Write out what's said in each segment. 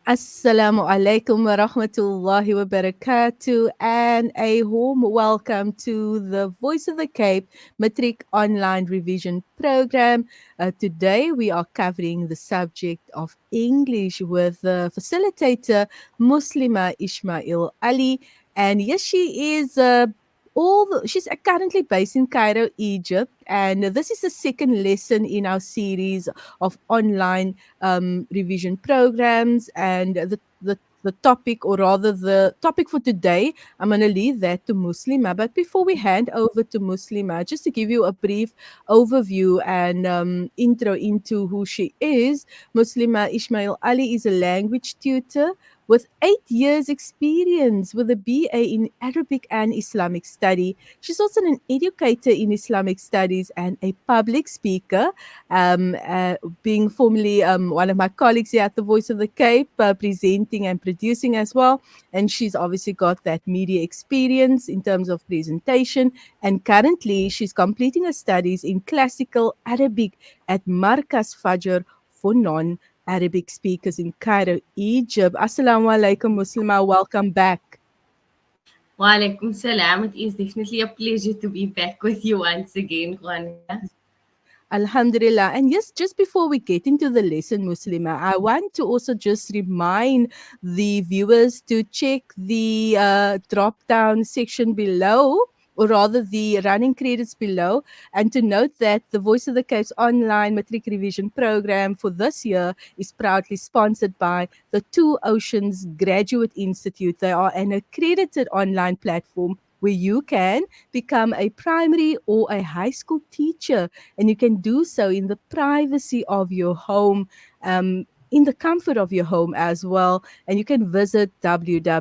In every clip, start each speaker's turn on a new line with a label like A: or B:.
A: Assalamu alaikum wa rahmatullahi wa barakatuh, and a warm welcome to the Voice of the Cape Matric online revision program. Today, we are covering the subject of English with the facilitator Muslimah Ismail Allie, and yes, she is. She's currently based in Cairo, Egypt, and this is the second lesson in our series of online revision programs. And the topic, or rather the topic for today, I'm going to leave that to Muslima. But before we hand over to Muslima, just to give you a brief overview and intro into who she is, Muslima Ismail Ali is a language tutor with 8 years experience with a BA in Arabic and Islamic study. She's also an educator in Islamic studies and a public speaker, being formerly one of my colleagues here at the Voice of the Cape, presenting and producing as well. And she's obviously got that media experience in terms of presentation. And currently, she's completing her studies in classical Arabic at Markaz Fajr for non-Arabic speakers in Cairo, Egypt. Assalamu alaikum, Muslima. Welcome back.
B: Walaikum salam. It is definitely a pleasure to be back with you once again, Juanita.
A: Alhamdulillah. And yes, just before we get into the lesson, Muslima, I want to also just remind the viewers to check the drop down section below, or rather the running credits below, and to note that the Voice of the Cape's online matric revision program for this year is proudly sponsored by the Two Oceans Graduate Institute. They are an accredited online platform where you can become a primary or a high school teacher, and you can do so in the privacy of your home. In the comfort of your home as well. And you can visit www.togi.ac.za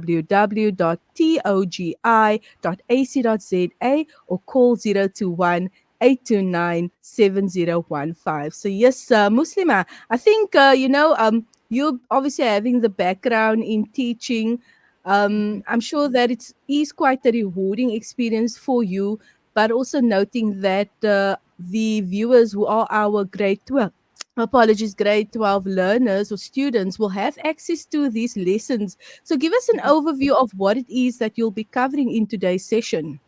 A: or call 021 829 7015. So yes, Muslima, I think you're obviously having the background in teaching. I'm sure that it is quite a rewarding experience for you, but also noting that the viewers who are our grade 12, apologies, grade 12 learners or students will have access to these lessons. So give us an overview of what it is that you'll be covering in today's session.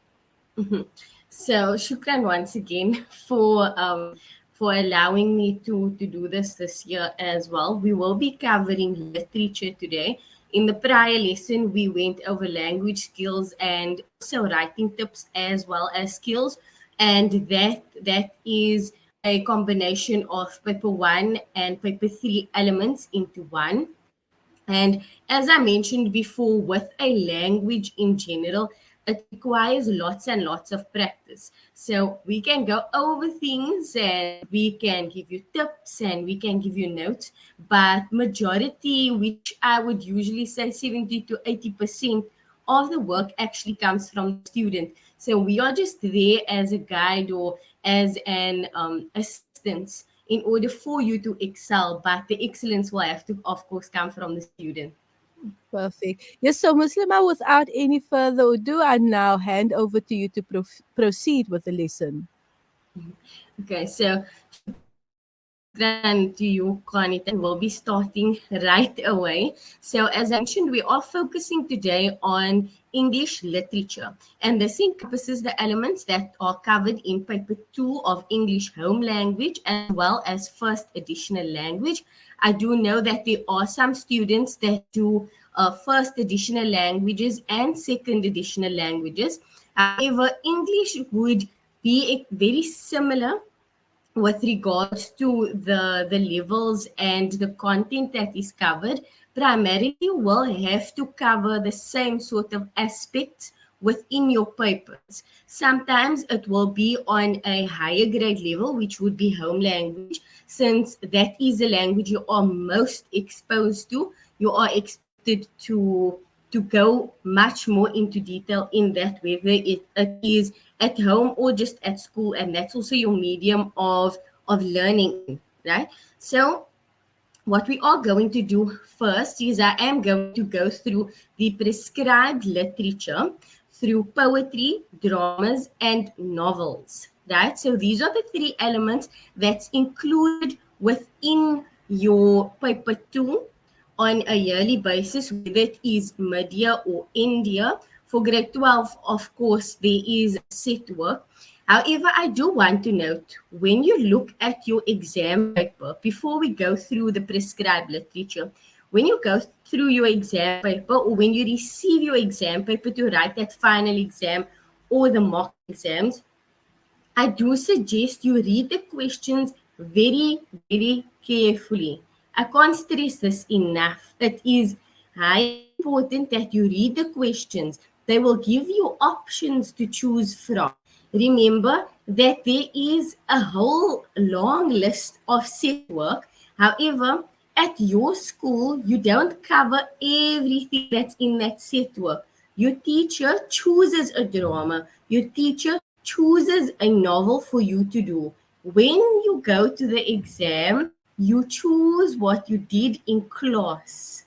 B: Mhm. So, shukran once again for allowing me to do this year as well. We will be covering literature today. In the prior lesson, we went over language skills and also writing tips as well as skills, and that is a combination of paper one and paper three elements into one. And as I mentioned before, with a language in general, it requires lots and lots of practice. So we can go over things and we can give you tips and we can give you notes, but majority, which I would usually say 70 to 80% of the work actually comes from the student. So we are just there as a guide or as an assistance in order for you to excel, but the excellence will have to, of course, come from the student.
A: Perfect. Yes, so Muslima, without any further ado, I now hand over to you to proceed with the lesson.
B: Okay, so shukran to you, Kanita. We'll be starting right away. So, as I mentioned, we are focusing today on English literature, and this encompasses the elements that are covered in paper 2 of English home language as well as first additional language. I do know that there are some students that do first additional languages and second additional languages. However, English would be very similar with regards to the levels and the content that is covered. Primarily will have to cover the same sort of aspects within your papers. Sometimes it will be on a higher grade level, which would be home language, since that is the language you are most exposed to. You are expected to go much more into detail in that, whether it is at home or just at school, and that's also your medium of learning in, right? So what we are going to do first is I am going to go through the prescribed literature through poetry, dramas, and novels, right? So these are the three elements that's included within your paper two on a yearly basis, whether it is mid-year or end-year. For grade 12, of course, there is set work. However, I do want to note, when you look at your exam paper, before we go through the prescribed literature, when you go through your exam paper or when you receive your exam paper to write that final exam or the mock exams, I do suggest you read the questions very, very carefully. I can't stress this enough. It is highly important that you read the questions. They will give you options to choose from. Remember that there is a whole long list of set work. However, at your school, you don't cover everything that's in that set work. Your teacher chooses a drama. Your teacher chooses a novel for you to do. When you go to the exam, you choose what you did in class.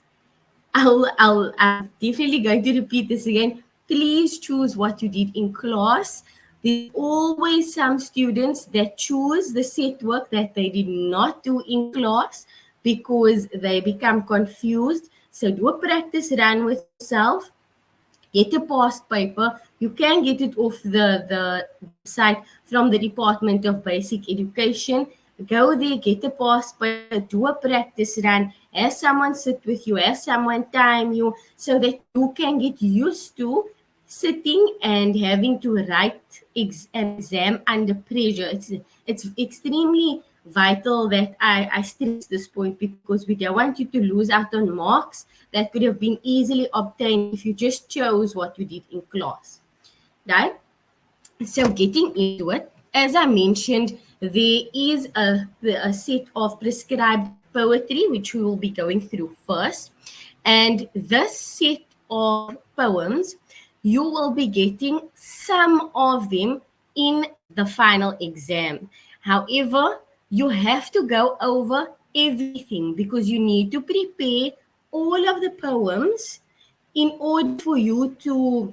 B: I'm definitely going to repeat this again. Please choose what you did in class. There's always some students that choose the set work that they did not do in class because they become confused. So do a practice run with yourself. Get a past paper. You can get it off the website from the Department of Basic Education. Go there, get a past paper, do a practice run, have someone sit with you, have someone time you, so that you can get used to sitting and having to write an exam under pressure. It's extremely vital that I stress this point because we don't want you to lose out on marks that could have been easily obtained if you just chose what you did in class, right? So getting into it, as I mentioned, there is a set of prescribed poetry which we will be going through first. And this set of poems, you will be getting some of them in the final exam. However, you have to go over everything because you need to prepare all of the poems in order for you to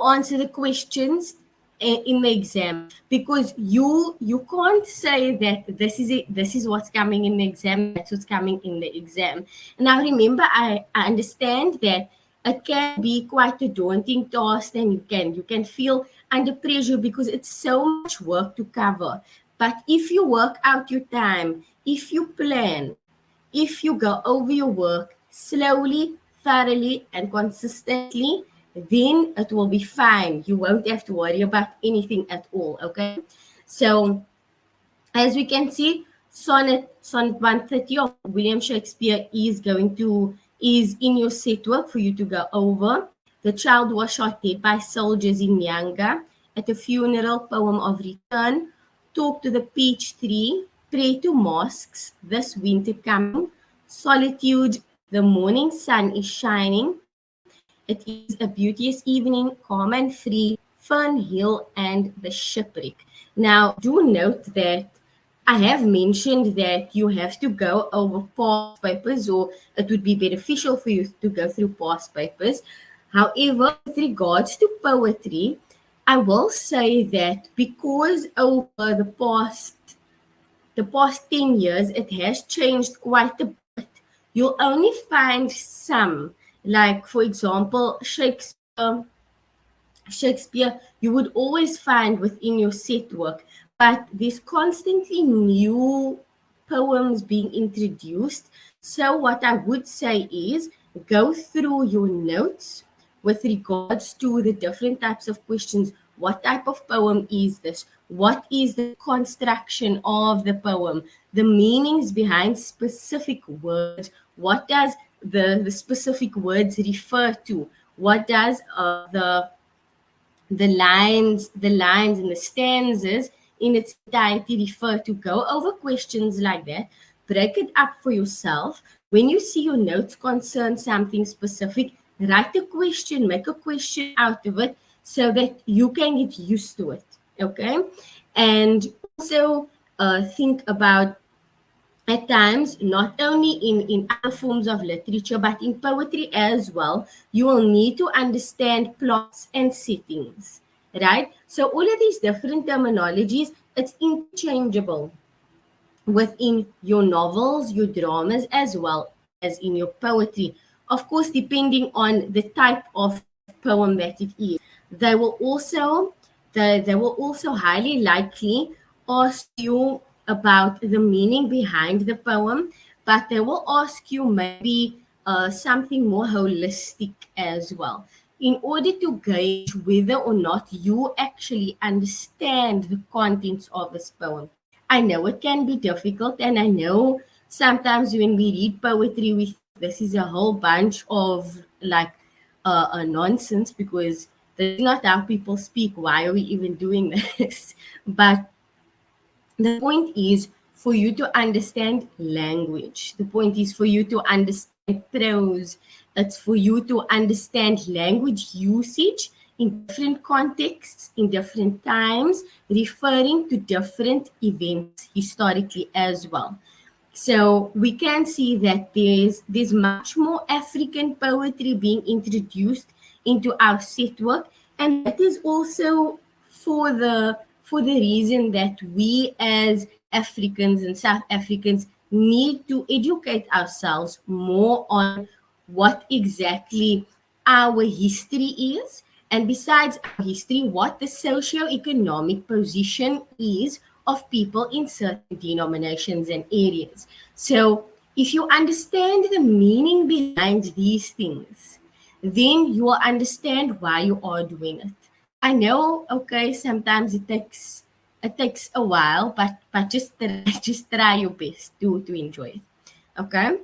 B: answer the questions in the exam, because you can't say that this is it, this is what's coming in the exam, that's what's coming in the exam. Now remember, I understand that it can be quite a daunting task and you can feel under pressure because it's so much work to cover. But if you work out your time, if you plan, if you go over your work slowly, thoroughly, and consistently, then it will be fine. You won't have to worry about anything at all, okay? So, as we can see, Sonnet 130 of William Shakespeare is in your set work for you to go over. The child was shot dead by soldiers in Nyanga. At a funeral, poem of return. Talk to the peach tree. Pray to mosques this winter coming. Solitude, the morning sun is shining. It is a beauteous evening, calm and free, Fern Hill and the shipwreck. Now, do note that I have mentioned that you have to go over past papers, or it would be beneficial for you to go through past papers. However, with regards to poetry, I will say that because over the past 10 years, it has changed quite a bit. You'll only find some, like for example, Shakespeare, you would always find within your set work, but there's constantly new poems being introduced. So, what I would say is go through your notes with regards to the different types of questions. What type of poem is this? What is the construction of the poem? The meanings behind specific words. What does the specific words refer to? What does the lines and the stanzas in its entirety refer to? Go over questions like that, break it up for yourself. When you see your notes concern something specific, write a question, make a question out of it so that you can get used to it. Okay, and also think about, at times, not only in other forms of literature, but in poetry as well, you will need to understand plots and settings, right? So all of these different terminologies, it's interchangeable within your novels, your dramas as well. as in your poetry. Of course, depending on the type of poem that it is, they will also they will also highly likely ask you about the meaning behind the poem, but they will ask you maybe something more holistic as well, in order to gauge whether or not you actually understand the contents of this poem. I know it can be difficult, and I know sometimes when we read poetry, we think this is a whole bunch of like nonsense, because this is not how people speak. Why are we even doing this? But the point is for you to understand language. The point is for you to understand prose. It's for you to understand language usage in different contexts, in different times, referring to different events historically as well. So we can see that there's much more African poetry being introduced into our set work, and that is also for the reason that we as Africans and South Africans need to educate ourselves more on what exactly our history is, and besides our history, what the socio-economic position is of people in certain denominations and areas. So if you understand the meaning behind these things, then you will understand why you are doing it. I know, okay, sometimes it takes a while, but just try, just try your best to enjoy it. Okay.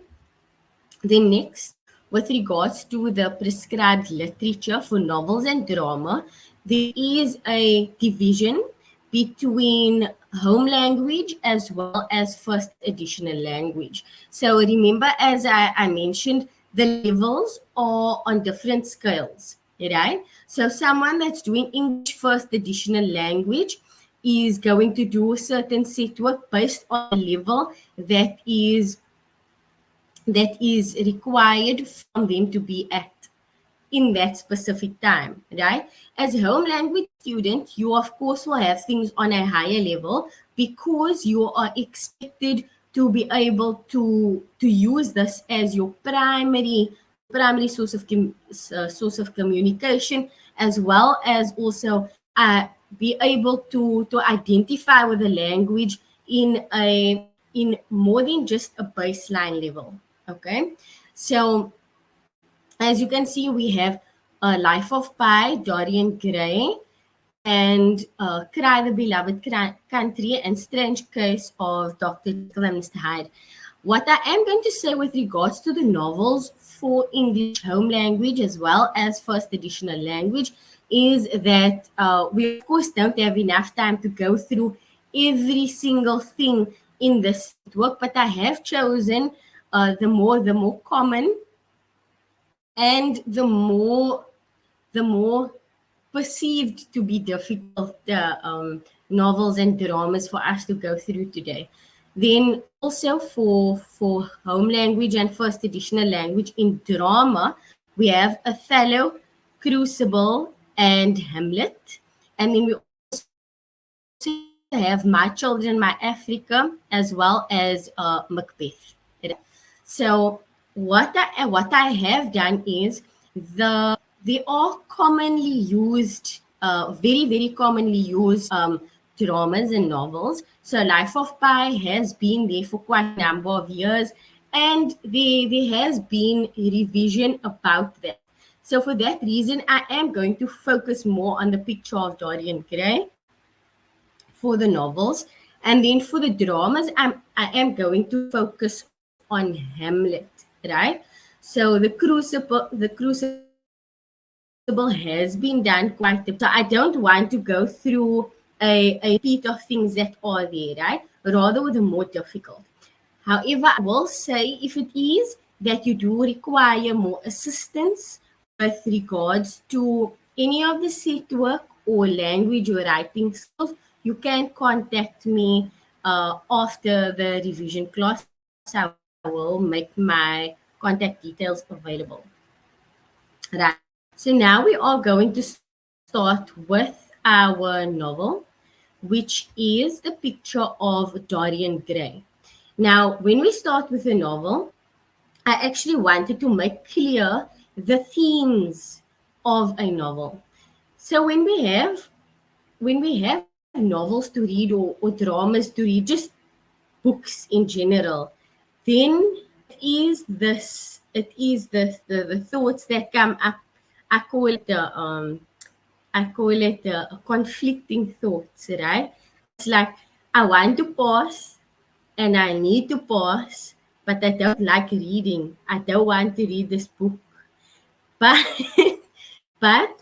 B: Then next, with regards to the prescribed literature for novels and drama, there is a division between home language as well as first additional language. So remember, as I mentioned, the levels are on different scales, right? So someone that's doing English first additional language is going to do a certain set work based on the level that is required from them to be at in that specific time, right? As a home language student, you of course will have things on a higher level because you are expected to be able to use this as your primary source of communication, as well as also be able to identify with the language in more than just a baseline level. Okay, so as you can see, we have Life of Pi, Dorian Gray, and Cry the Beloved Country, and Strange Case of Dr. Jekyll and Mr. Hyde. What I am going to say with regards to the novels for English home language as well as first additional language is that we of course don't have enough time to go through every single thing in this work, but I have chosen the more common and the more perceived to be difficult novels and dramas for us to go through today. Then also for home language and first additional language in drama, we have Othello, Crucible, and Hamlet. And then we also have My Children, My Africa, as well as Macbeth. Right? So what I have done is they are commonly used, very commonly used dramas and novels. So Life of Pi has been there for quite a number of years, and there has been revision about that. So for that reason, I am going to focus more on the picture of Dorian Gray for the novels, and then for the dramas, I am going to focus on Hamlet, right? So the Crucible has been done quite a bit. So I don't want to go through a repeat of things that are there, right? Rather with the more difficult. However, I will say if it is that you do require more assistance with regards to any of the set work or language or writing skills, you can contact me after the revision class. I will make my contact details available. Right. So now we are going to start with our novel, which is the picture of Dorian Gray. Now, when we start with a novel, I actually wanted to make clear the themes of a novel. So when we have novels to read, or dramas to read, just books in general, then it is the thoughts that come up. I call it the conflicting thoughts, right? It's like I want to pause and I need to pause, but I don't like reading. I don't want to read this book. But but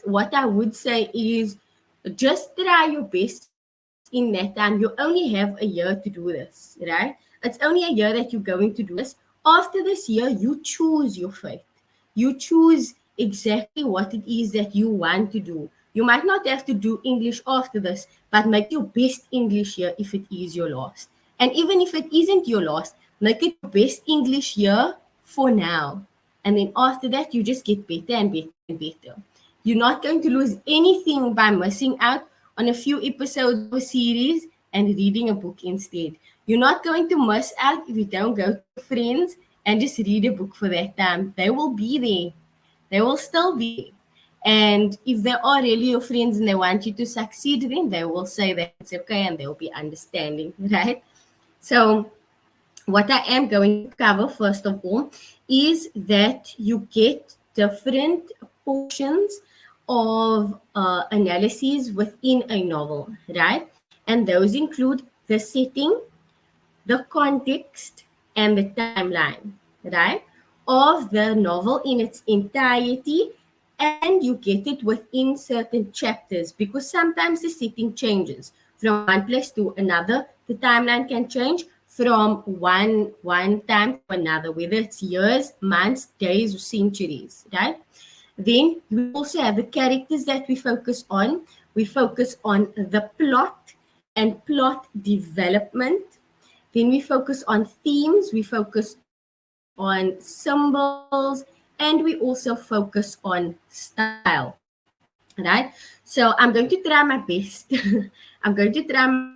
B: what I would say is just try your best in that time. You only have a year to do this, right? It's only a year that you're going to do this. After this year, you choose your fate. You choose exactly what it is that you want to do. You might not have to do English after this, but make your best English year if it is your last. And even if it isn't your last, make it your best English year for now. And then after that, you just get better and better and better. You're not going to lose anything by missing out on a few episodes of a series and reading a book instead. You're not going to miss out if you don't go to your friends and just read a book for that time. They will be there. They will still be there. And if they are really your friends and they want you to succeed, then they will say that it's okay and they'll be understanding, right? So what I am going to cover first of all is that you get different portions of analyses within a novel, right? And those include the setting, the context, and the timeline, right? Of the novel in its entirety, and you get it within certain chapters because sometimes the setting changes from one place to another. The timeline can change from one time to another, whether it's years, months, days, or centuries, right? Then we also have the characters that we focus on. We focus on the plot and plot development. Then we focus on themes, we focus on symbols, and we also focus on style, right? So I'm going to try my best. I'm going to try my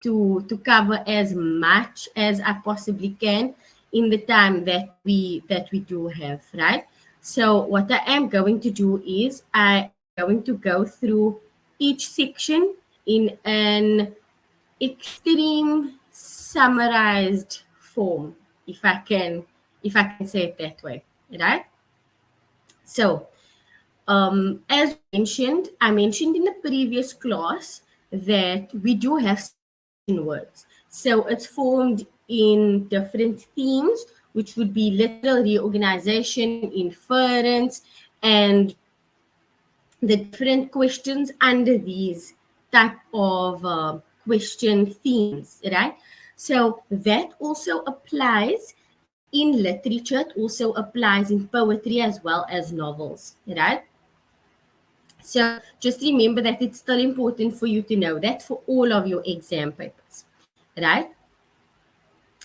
B: best to cover as much as I possibly can in the time that we do have, right? So what I am going to do is I am going to go through each section in an extreme summarized form, if I can say it that way, right? So as I mentioned in the previous class that we do have spoken words. So it's formed in different themes, which would be literal reorganization, inference, and the different questions under these type of question themes, right? So that also applies in literature. It also applies in poetry as well as novels, right? So just remember that it's still important for you to know that for all of your exam papers, right?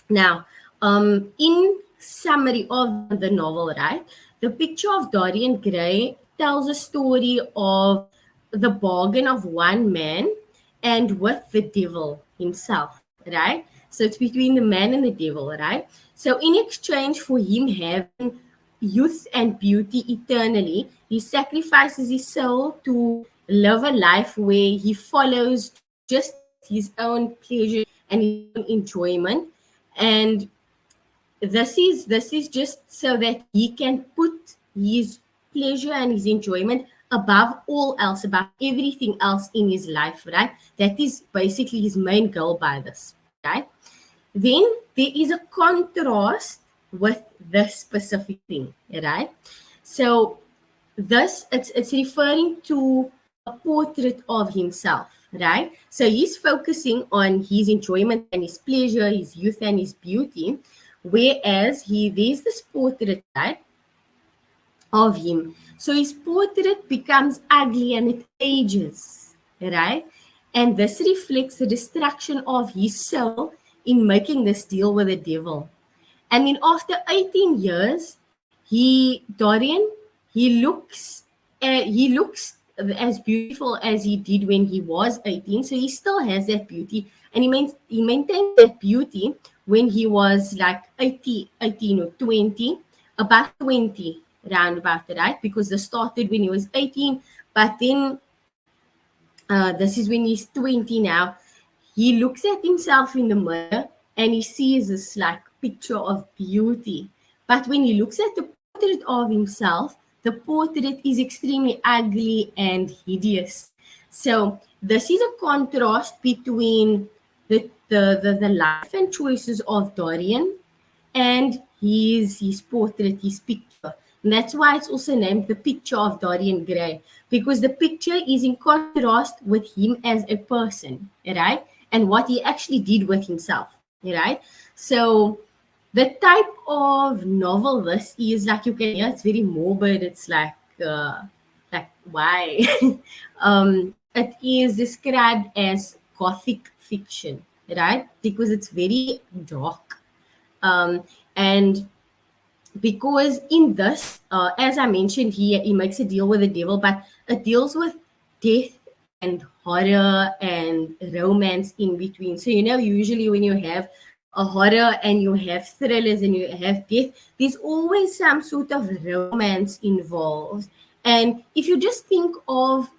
B: Now, in summary of the novel, right, the picture of Dorian Gray tells a story of the bargain of one man and with the devil himself, right? So it's between the man and the devil, right? So in exchange for him having youth and beauty eternally, he sacrifices his soul to live a life where he follows just his own pleasure and his own enjoyment. And this is just so that he can put his pleasure and his enjoyment above all else, above everything else in his life, right? That is basically his main goal by this, right? Then there is a contrast with this specific thing, right? So thus it's referring to a portrait of himself, right? So he's focusing on his enjoyment and his pleasure, his youth and his beauty, whereas there's this portrait, right, of him. So his portrait becomes ugly and it ages, right? And this reflects the destruction of his soul in making this deal with the devil. And then after 18 years, Dorian, he looks as beautiful as he did when he was 18. So he still has that beauty, and he maintains that beauty when he was like 18 or 20, about 20, round about that, right? Because this started when he was 18, but then this is when he's 20 now. He looks at himself in the mirror and he sees this like picture of beauty. But when he looks at the portrait of himself, the portrait is extremely ugly and hideous. So this is a contrast between the life and choices of Dorian and his portrait, his picture. And that's why it's also named the picture of Dorian Gray, because the picture is in contrast with him as a person, right? And what he actually did with himself, right? So the type of novel this is, like you can hear, it's very morbid. It's like why? It is described as gothic fiction, right? Because it's very dark, um, and because in this, as I mentioned, he makes a deal with the devil, but it deals with death and horror and romance in between. So usually when you have a horror and you have thrillers and you have death, there's always some sort of romance involved. And if you just think of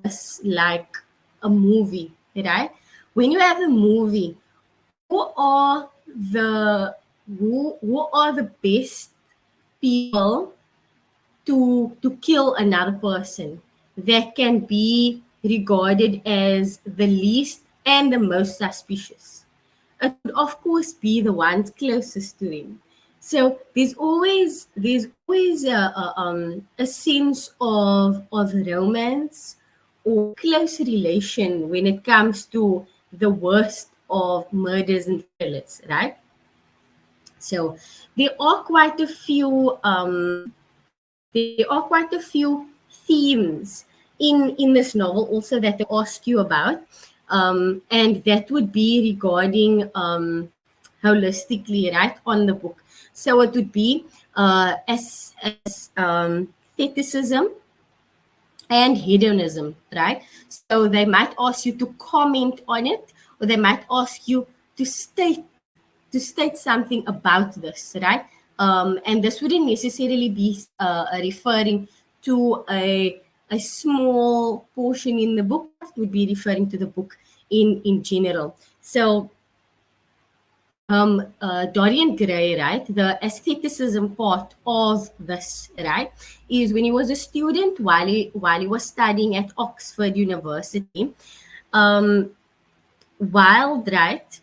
B: this like a movie, right? When you have a movie, who are the best people to kill another person that can be regarded as the least and the most suspicious? It would of course be the ones closest to him. So there's always a sense of romance or close relation when it comes to the worst of murders and thrillers, right? So there are quite a few themes in this novel also that they ask you about, and that would be regarding holistically, right, on the book. So it would be as aestheticism and hedonism, right? So they might ask you to comment on it, or they might ask you to state something about this, right? And this wouldn't necessarily be referring to a small portion in the book, but would be referring to the book in general. So Dorian Gray, right? The aestheticism part of this, right, is when he was a student while he was studying at Oxford University. Um, Wild, right?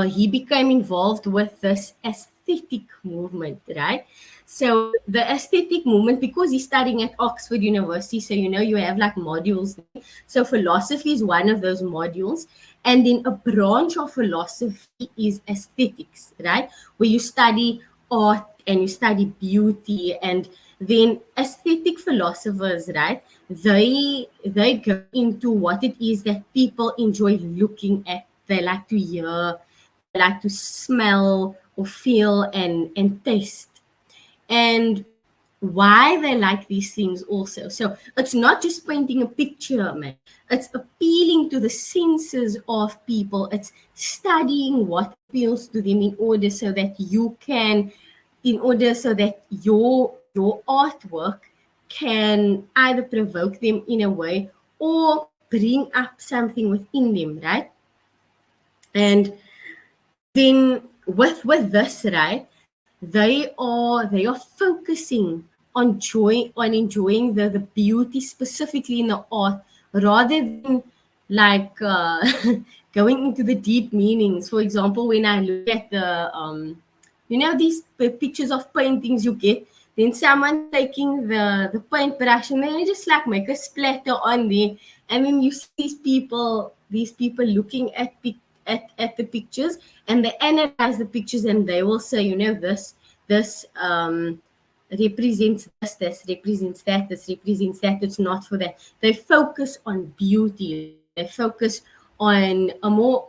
B: He became involved with this aesthetic movement, right? So the aesthetic movement, because he's studying at Oxford University, so you have like modules. So philosophy is one of those modules. And then a branch of philosophy is aesthetics, right? Where you study art and you study beauty, and then aesthetic philosophers, right? They go into what it is that people enjoy looking at. They like to hear, they like to smell or feel and taste. And why they like these things also. So it's not just painting a picture, man. It's appealing to the senses of people. It's studying what appeals to them in order so that your artwork can either provoke them in a way or bring up something within them, right? And then with this, right, they are focusing on enjoying the beauty specifically in the art, rather than like going into the deep meanings. For example, when I look at these pictures of paintings you get, then someone's taking the paintbrush and they just like make a splatter on there, and then you see these people looking at the pictures, and they analyze the pictures, and they will say, this represents this represents that, this represents that. It's not for that. They focus on beauty. They focus on a more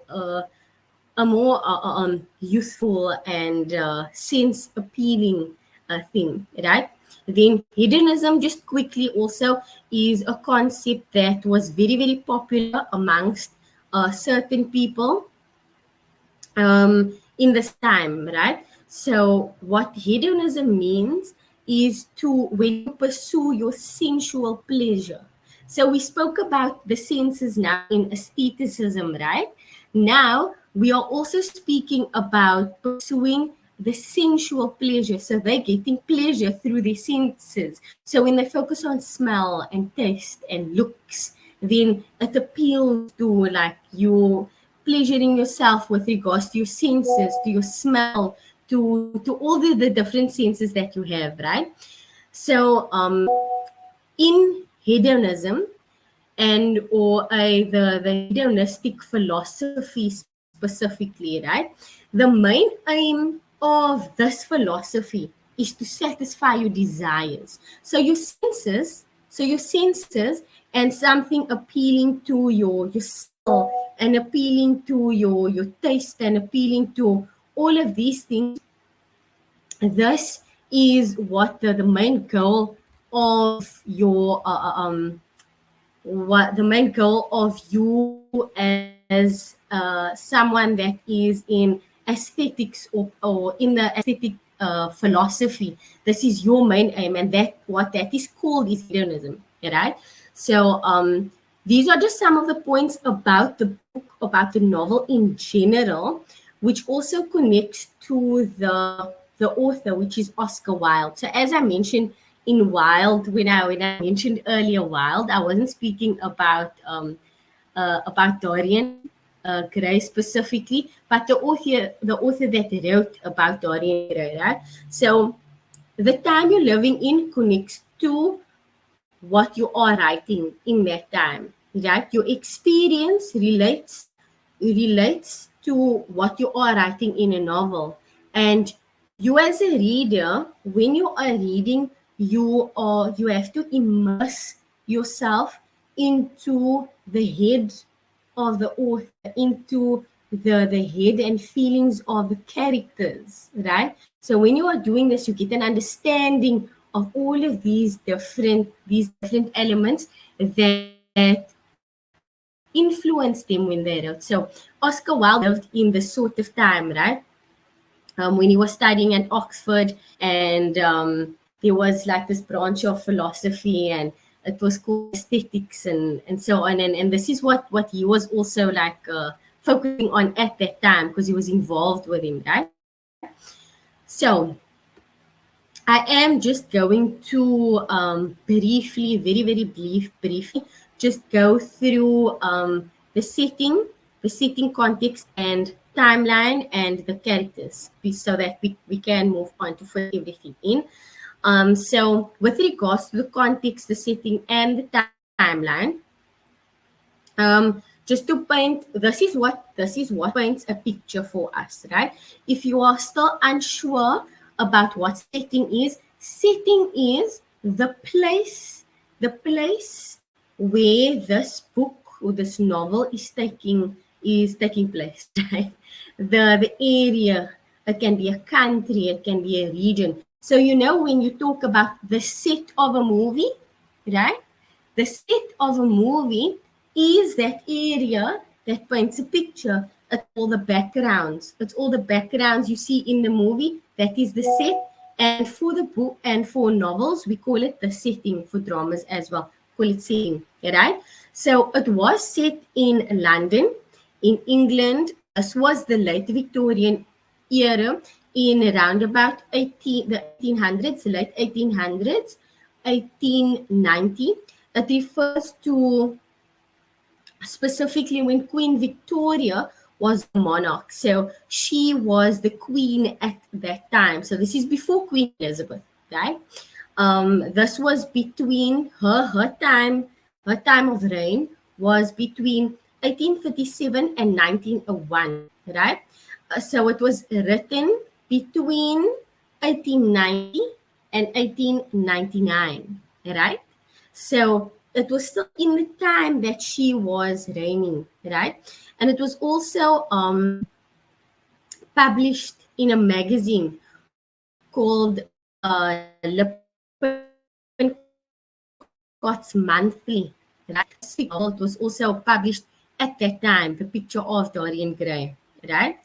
B: youthful and sense appealing thing, right? Then hedonism, just quickly, also is a concept that was very, very popular amongst certain people in this time, right? So what hedonism means is to when you pursue your sensual pleasure. So we spoke about the senses now in aestheticism, right? Now we are also speaking about pursuing the sensual pleasure. So they're getting pleasure through their senses. So when they focus on smell and taste and looks, then it appeals to like your pleasuring yourself with regards to your senses, to your smell, to all the different senses that you have, right? So in hedonism and or the hedonistic philosophy specifically, right? The main aim of this philosophy is to satisfy your desires. So your senses and something appealing to your smell and appealing to your taste and appealing to all of these things. This is what the main goal of your what the main goal of you as someone that is in aesthetics or in the aesthetic philosophy. This is your main aim, and that what that is called is hedonism, right? So these are just some of the points about the book, about the novel in general, which also connects to the author, which is Oscar Wilde. So as I mentioned in Wilde, when I mentioned earlier Wilde, I wasn't speaking about Dorian Gray specifically, but the author that wrote about Dorian Gray, right? So the time you're living in connects to what you are writing in that time, right? Your experience relates to what you are writing in a novel, and you as a reader, when you are reading, you have to immerse yourself into the head of the author, into the head and feelings of the characters, right? So when you are doing this, you get an understanding of all of these different elements that influence them when they wrote. So Oscar Wilde lived in this sort of time, right? When he was studying at Oxford, and there was like this branch of philosophy, and it was called aesthetics and so on. And this is what he was also like focusing on at that time because he was involved with him, right? So I am just going to briefly, very briefly, just go through the setting context and timeline and the characters so that we can move on to fill everything in. So with regards to the context, the setting, and the timeline, just to paint, this is what paints a picture for us, right? If you are still unsure about what setting is the place where this book or this novel is taking place, right? The area, it can be a country, it can be a region. So when you talk about the set of a movie, right? The set of a movie is that area that paints a picture. It's all the backgrounds. It's all the backgrounds you see in the movie. That is the set. And for the book and for novels, we call it the setting. For dramas as well, call it setting. Right? So it was set in London, in England. This was the late Victorian era in around about the 1800s, late 1800s, 1890. It refers to specifically when Queen Victoria was the monarch. So she was the queen at that time. So this is before Queen Elizabeth, right? This was between her time of reign was between 1837 and 1901, right? So it was written between 1890 and 1899, right? So it was still in the time that she was reigning, right? And it was also published in a magazine called Lippincott Monthly, right? Novel. It was also published at that time, The Picture of Dorian Gray, right?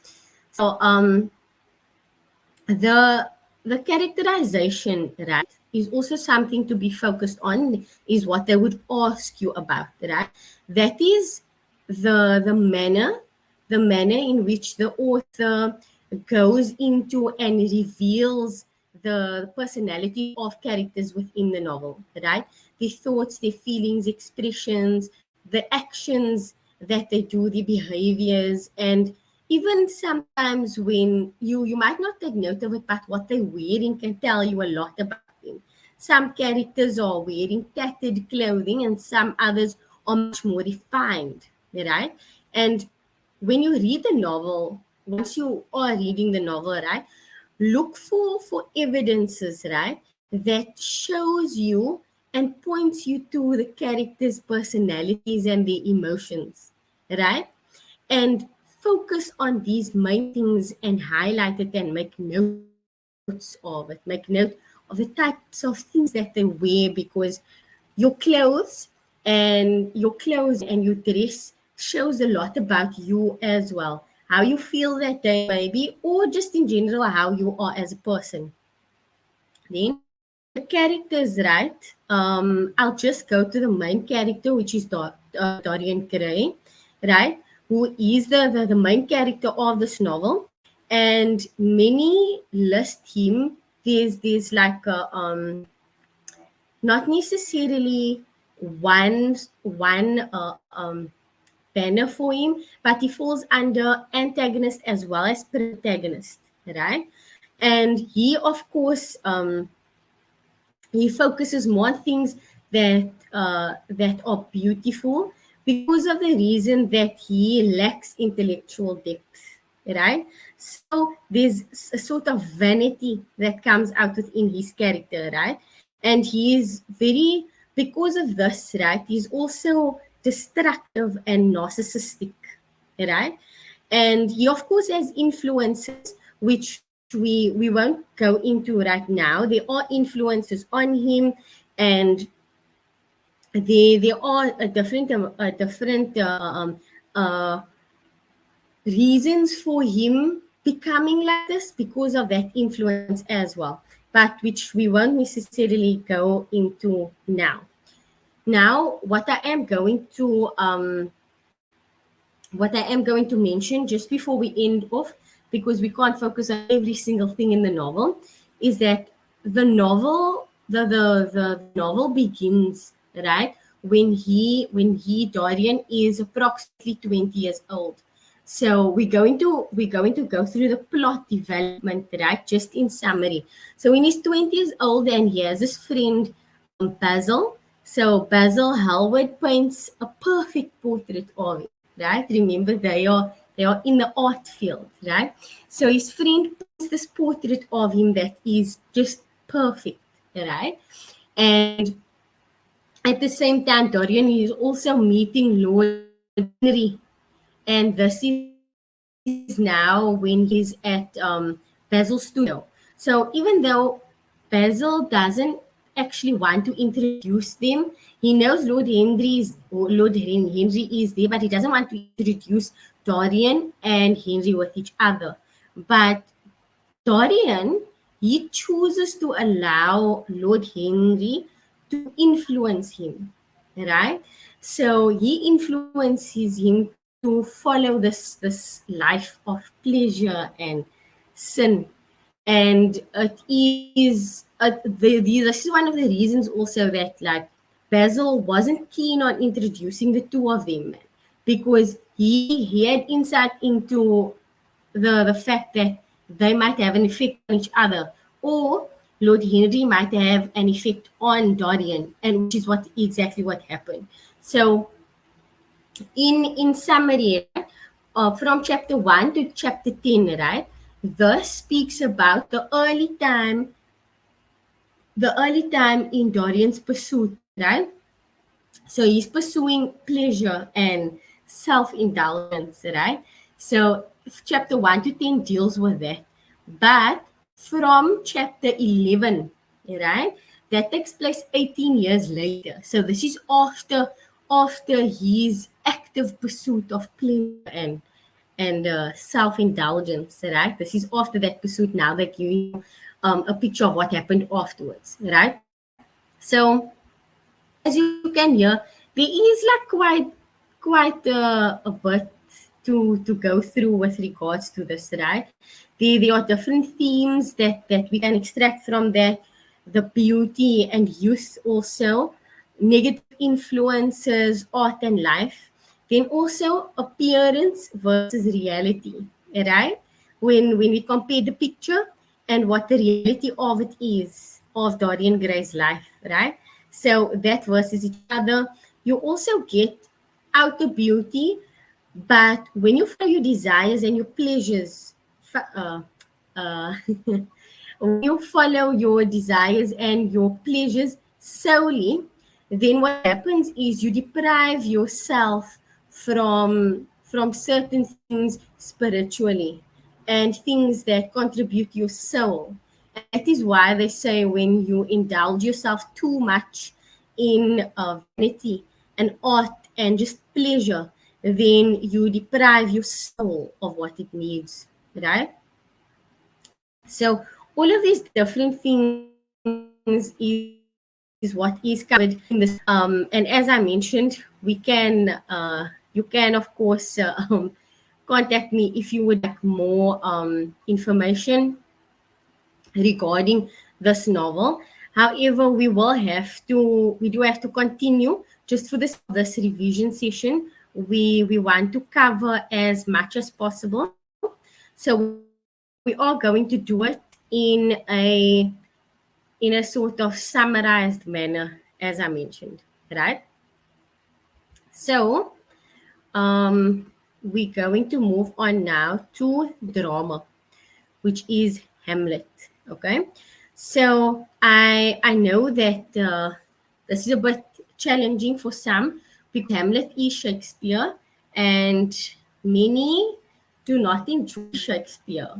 B: the the characterization, right, is also something to be focused on, is what they would ask you about, right? That is the manner in which the author goes into and reveals the personalities of characters within the novel, right? Their thoughts, their feelings, expressions, the actions that they do, the behaviors, and even sometimes when you might not take note of it, but what they're wearing can tell you a lot about them. Some characters are wearing tattered clothing, and some others are much more refined, right? And when you read the novel, once you are reading the novel, right, look for evidences, right, that shows you and points you to the characters' personalities and their emotions, right? And focus on these main things and highlight it and make notes of it. Make note of the types of things that they wear, because your clothes and your dress shows a lot about you as well. How you feel that day, maybe, or just in general, how you are as a person. Then the characters, right? I'll just go to the main character, which is Dorian Gray, right? Who is the main character of this novel. And many list him. There's like not necessarily one banner for him, but he falls under antagonist as well as protagonist, right? And he, of course, he focuses more on things that are beautiful, because of the reason that he lacks intellectual depth, right? So there's a sort of vanity that comes out within his character, right? And he is very, because of this, right, he's also destructive and narcissistic, right? And he, of course, has influences which we won't go into right now. There are influences on him, and there are different uh, reasons for him becoming like this because of that influence as well, but which we won't necessarily go into now. Now, what I am going to mention just before we end off, because we can't focus on every single thing in the novel, is that the novel begins, right, when he Dorian is approximately 20 years old. So we're going to go through the plot development, right, just in summary. So when he's 20 years old, and he has his friend Basil. So Basil Hallward paints a perfect portrait of him, right? Remember, they are in the art field, right? So his friend paints this portrait of him that is just perfect, right? And at the same time, Dorian is also meeting Lord Henry, and this is now when he's at Basil's studio. So even though Basil doesn't actually want to introduce them, he knows Lord Henry is there, but he doesn't want to introduce Dorian and Henry with each other. But Dorian, he chooses to allow Lord Henry to influence him, right? So he influences him to follow this life of pleasure and sin. And this is one of the reasons also that, like, Basil wasn't keen on introducing the two of them, because he had insight into the fact that they might have an effect on each other, or Lord Henry might have an effect on Dorian, and which is what happened. So in summary, right, from chapter 1 to chapter 10, right, this speaks about the early time in Dorian's pursuit, right? So he's pursuing pleasure and self-indulgence, right? So chapter 1 to 10 deals with that. But from chapter 11, right, that takes place 18 years later. So this is after his active pursuit of pleasure and self-indulgence, right? This is after that pursuit. Now they're giving you a picture of what happened afterwards, right? So as you can hear, there is like quite a bit to go through with regards to this, right? There are different themes that we can extract from that, the beauty and youth also, negative influences, art and life, then also appearance versus reality, right? When we compare the picture and what the reality of it is of Dorian Gray's life, right? So that versus each other. You also get outer beauty, but when you follow your desires and your pleasures, uh, when you follow your desires and your pleasures solely, then what happens is you deprive yourself from certain things spiritually and things that contribute your soul. And that is why they say when you indulge yourself too much in vanity and art and just pleasure, then you deprive your soul of what it needs, right? So all of these different things is what is covered in this and as I mentioned, you can of course contact me if you would like more information regarding this novel. However, we do have to continue just for the sake of this revision session. We want to cover as much as possible. So we are going to do it in a sort of summarized manner, as I mentioned, right? So we're going to move on now to drama, which is Hamlet. Okay, so I know that this is a bit challenging for some because Hamlet is Shakespeare, and many do not enjoy Shakespeare.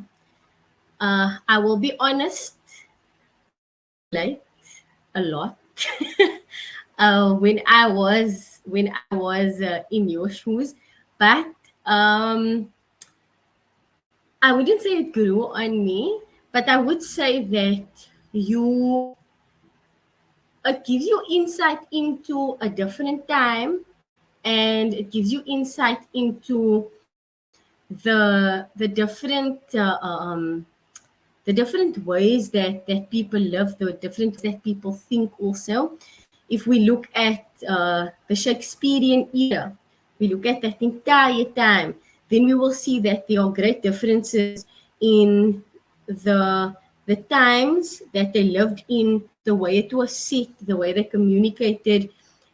B: I will be honest, I relate a lot. When I was in your shoes, but um, I wouldn't say it grew on me, but I would say that you it gives you insight into a different time, and it gives you insight into the different ways that people live, the different ways that people think also. If we look at the Shakespearean era, we look at that entire time, then we will see that there are great differences in the times that they lived in, the way it was set, the way they communicated,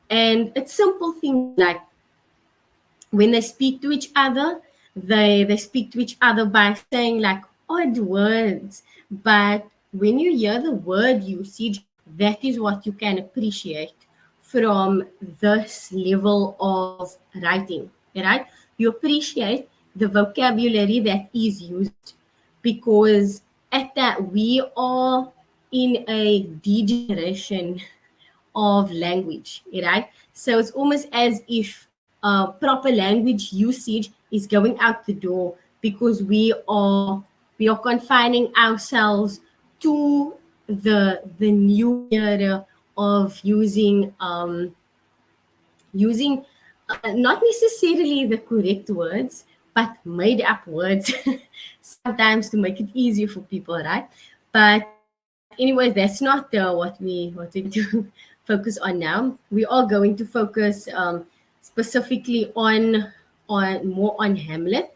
B: and it's simple things like when they speak to each other, they speak to each other by saying like odd words. But when you hear the word usage, that is what you can appreciate from this level of writing, right? You appreciate the vocabulary that is used because at that we are in a degeneration of language, right? So it's almost as if proper language usage is going out the door because we are confining ourselves to the new era of using not necessarily the correct words, but made up words sometimes to make it easier for people, right? But anyways, that's not what we're going to focus on now. We are going to focus specifically on more on Hamlet,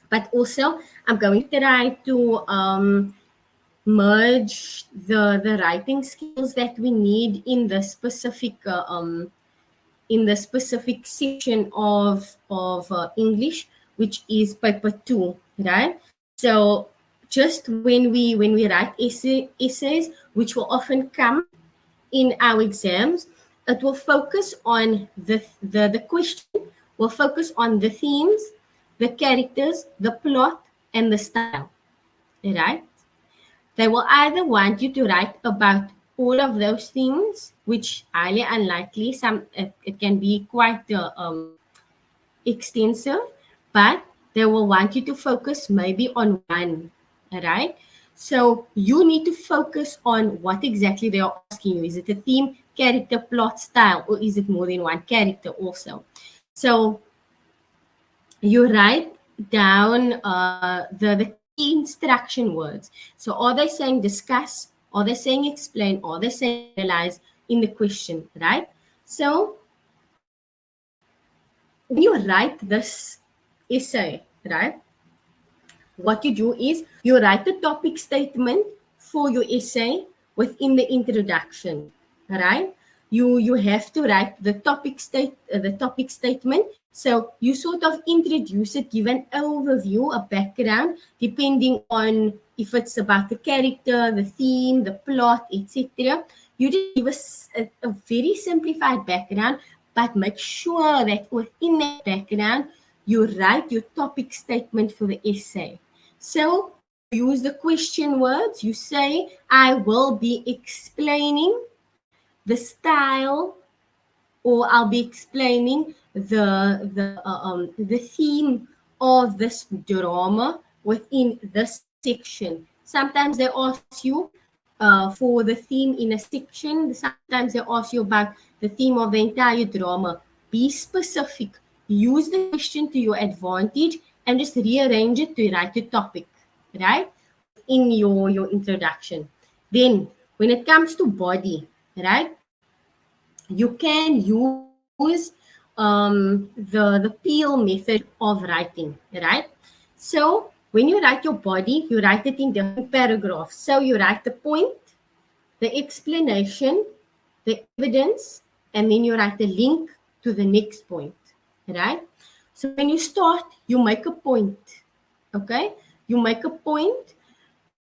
B: but also I'm going to try to merge the writing skills that we need in the specific section of English, which is paper 2, right? So just when we write essays, which will often come in our exams, it will focus on the question, will focus on the themes, the characters, the plot, and the style, right? They will either want you to write about all of those things, which highly unlikely. It can be quite extensive, but they will want you to focus maybe on one, all right? So you need to focus on what exactly they are asking you. Is it a theme, character, plot, style, or is it more than one character also? So you write down the key instruction words. So are they saying discuss? Are they saying explain? Are they saying analyze in the question, right? So when you write this essay, right, what you do is you write the topic statement for your essay within the introduction, right? You have to write the topic statement. So you sort of introduce it, give an overview, a background, depending on if it's about the character, the theme, the plot, etc. You just give us a very simplified background, but make sure that within that background you write your topic statement for the essay. So you use the question words. You say, I will be explaining the style, or I'll be explaining the theme of this drama within this section. Sometimes they ask you for the theme in a section. Sometimes they ask you about the theme of the entire drama. Be specific. Use the question to your advantage and just rearrange it to write the topic, right? Within your introduction. Then, when it comes to body, right? You can use the peel method of writing, right? So when you write your body, you write it in different paragraphs. So you write the point, the explanation, the evidence, and then you write the link to the next point, right? So when you start, you make a point, okay? You make a point,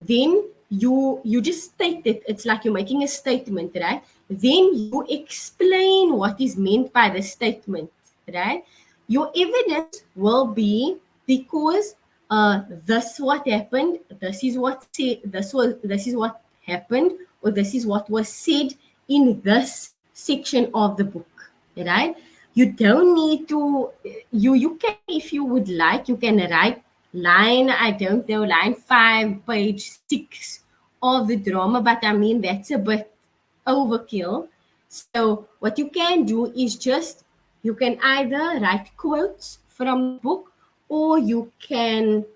B: then you just state it. It's like you're making a statement, right? Then you explain what is meant by the statement, right? Your evidence will be because this what happened, this is what said, this is what happened, or this is what was said in this section of the book, right? You don't need to, you can, if you would like, you can write line, I don't know, line 5, page 6 of the drama, but I mean, that's a bit overkill. So what you can do is just, you can either write quotes from the book, or you can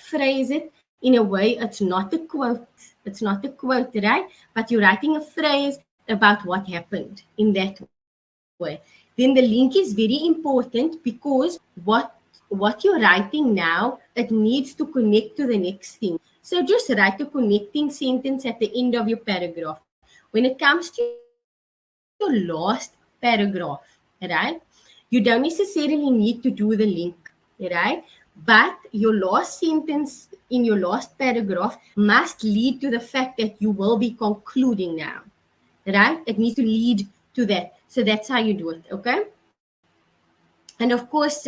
B: phrase it in a way it's not a quote. It's not a quote, right? But you're writing a phrase about what happened in that way. Then the link is very important, because what you're writing now, it needs to connect to the next thing. So just write a connecting sentence at the end of your paragraph. When it comes to your last paragraph, right, you don't necessarily need to do the link, right? But your last sentence in your last paragraph must lead to the fact that you will be concluding now, right? It needs to lead to that. So that's how you do it, okay? And of course,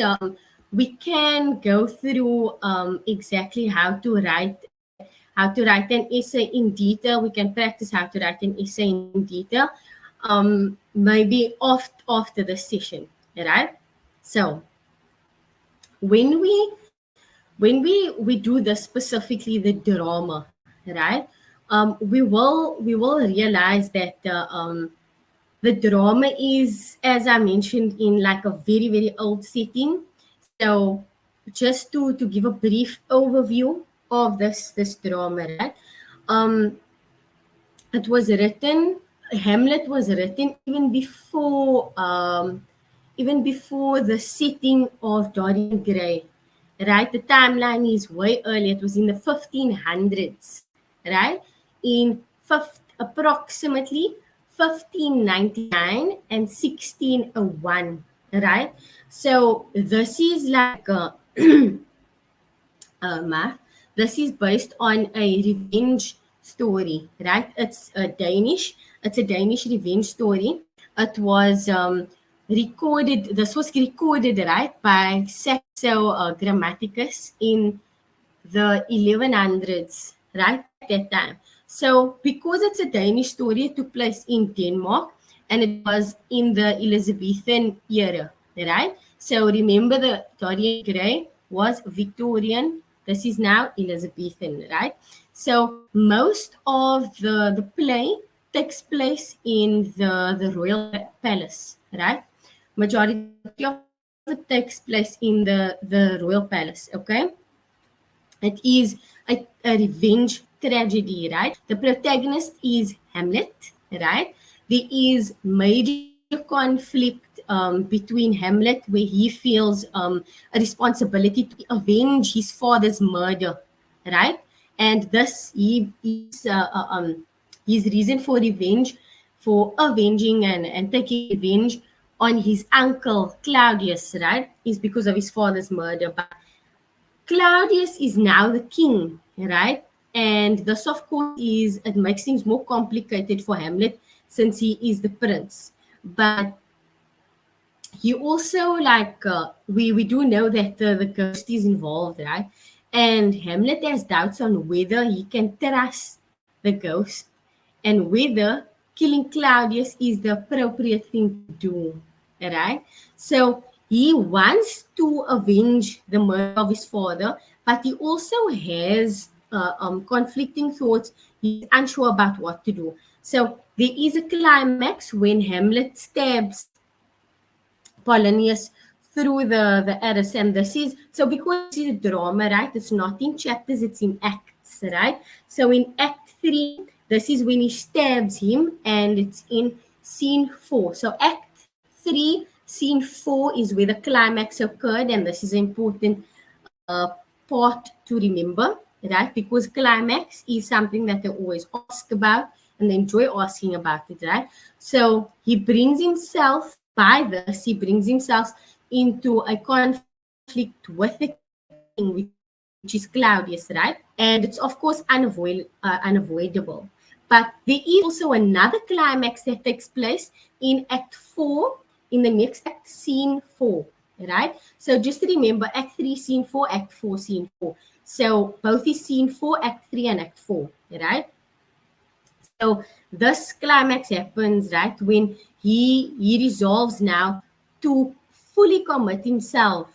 B: we can go through exactly how to write an essay in detail. We can practice how to write an essay in detail, maybe after the session, right? So when we do this, specifically the drama, right? We will realize that the drama is, as I mentioned, in like a very, very old setting. So just to give a brief overview of this drama, right? Um, it was written, Hamlet was written even before the setting of Dorian Gray, right? The timeline is way early. It was in the 1500s, right? In approximately 1599 and 1601, right? So this is like math. This is based on a revenge story, right? It's a Danish revenge story. It was recorded. This was recorded, right, by Saxo Grammaticus in the 1100s, right, at that time. So because it's a Danish story, it took place in Denmark, and it was in the Elizabethan era, right? So remember the Dorian Gray was Victorian. This is now Elizabethan, right? So most of the play takes place in the royal palace, right? Majority of it takes place in the royal palace, okay? It is a revenge tragedy, right? The protagonist is Hamlet, right? There is major conflict between Hamlet, where he feels a responsibility to avenge his father's murder, right? And thus, his reason for revenge, for avenging and taking revenge on his uncle Claudius, right, is because of his father's murder. But Claudius is now the king, right? And this, of course, it makes things more complicated for Hamlet since he is the prince. But he also, like, we do know that the ghost is involved, right? And Hamlet has doubts on whether he can trust the ghost and whether killing Claudius is the appropriate thing to do, right? So he wants to avenge the murder of his father, but he also has conflicting thoughts. He's unsure about what to do. So there is a climax when Hamlet stabs Polonius through the arrows, and this is so because this is a drama, right? It's not in chapters, it's in acts, right? So in Act 3, this is when he stabs him, and it's in scene 4. So Act 3, scene 4 is where the climax occurred, and this is an important uh, part to remember, right? Because climax is something that they always ask about and they enjoy asking about it, right? So he brings himself, by this, he brings himself into a conflict with the king, which is Claudius, right? And it's, of course, unavoidable. But there is also another climax that takes place in Act 4, in the next act, scene 4, right? So just remember, Act 3, scene 4, Act 4, scene 4. So both is scene 4, Act 3, and Act 4, right? So this climax happens, right, when he resolves now to fully commit himself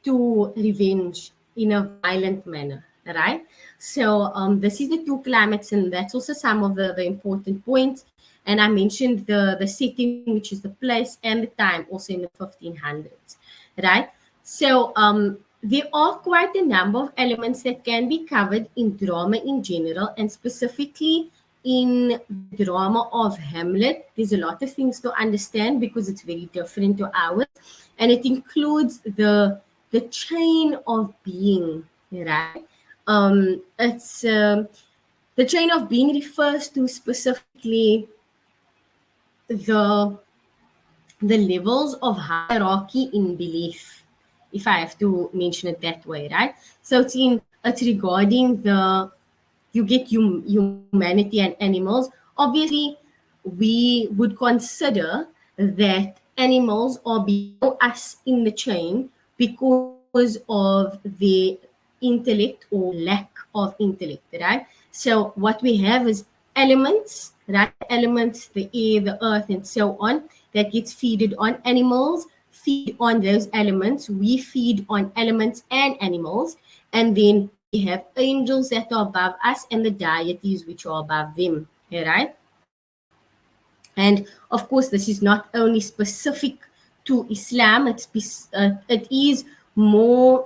B: to revenge in a violent manner, right? So this is the two climax, and that's also some of the important points. And I mentioned the setting, which is the place, and the time, also in the 1500s, right? So there are quite a number of elements that can be covered in drama in general, and specifically in the drama of Hamlet. There's a lot of things to understand because it's very different to ours, and it includes the chain of being, right? It's the chain of being refers to specifically the the levels of hierarchy in belief, if I have to mention it that way, right? So it's regarding the you get humanity and animals. Obviously, we would consider that animals are below us in the chain because of their intellect or lack of intellect, right? So what we have is elements, right? Elements, the air, the earth, and so on, that gets feeded on. Animals feed on those elements. We feed on elements and animals. And then we have angels that are above us and the deities which are above them, right? And of course, this is not only specific to Islam. More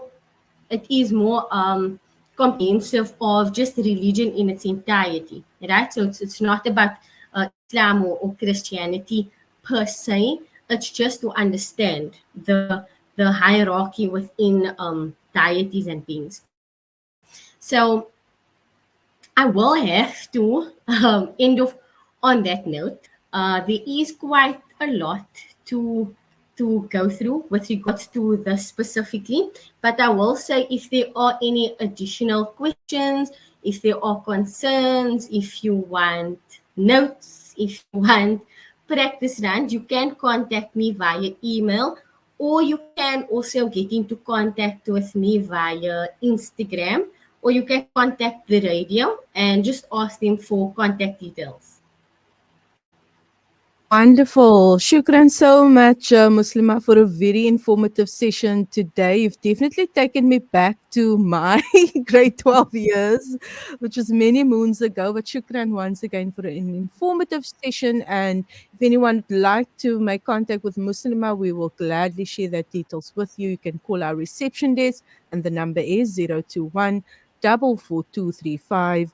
B: it is more comprehensive of just religion in its entirety, right? So it's not about Islam or Christianity per se. It's just to understand the hierarchy within deities and beings. So I will have to end off on that note. There is quite a lot to go through with regards to this specifically, but I will say if there are any additional questions, if there are concerns, if you want notes, if you want practice runs, you can contact me via email, or you can also get into contact with me via Instagram, or you can contact the radio and just ask them for contact details.
A: Wonderful. Shukran so much, Muslima, for a very informative session today. You've definitely taken me back to my grade 12 years, which was many moons ago. But shukran once again for an informative session. And if anyone would like to make contact with Muslima, we will gladly share that details with you. You can call our reception desk, and the number is 021 44235.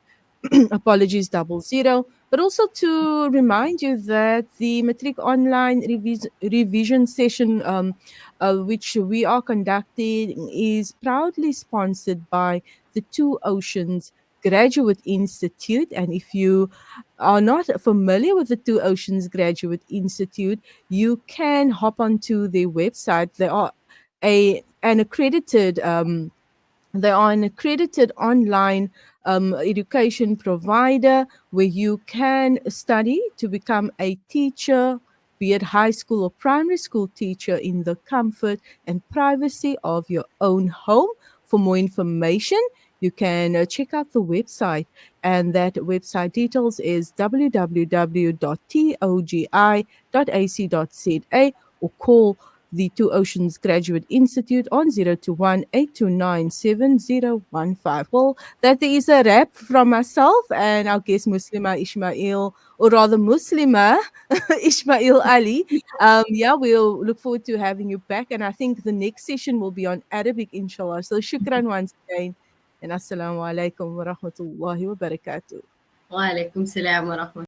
A: Apologies, 00. But also to remind you that the Matric online revision session, which we are conducting, is proudly sponsored by the Two Oceans Graduate Institute. And if you are not familiar with the Two Oceans Graduate Institute, you can hop onto their website. They are an accredited they are an accredited online education provider where you can study to become a teacher, be it high school or primary school teacher, in the comfort and privacy of your own home. For more information, you can check out the website, and that website details is www.togi.ac.za, or call the Two Oceans Graduate Institute on 021 Well, that is a wrap from myself and our guest Muslima Ismail, or rather Muslima Ismail Ali. Yeah, we'll look forward to having you back. And I think the next session will be on Arabic, inshallah. So shukran once again. And assalamu alaikum wa rahmatullahi wa barakatuh.
B: Wa alaikum salam wa rahmatullah.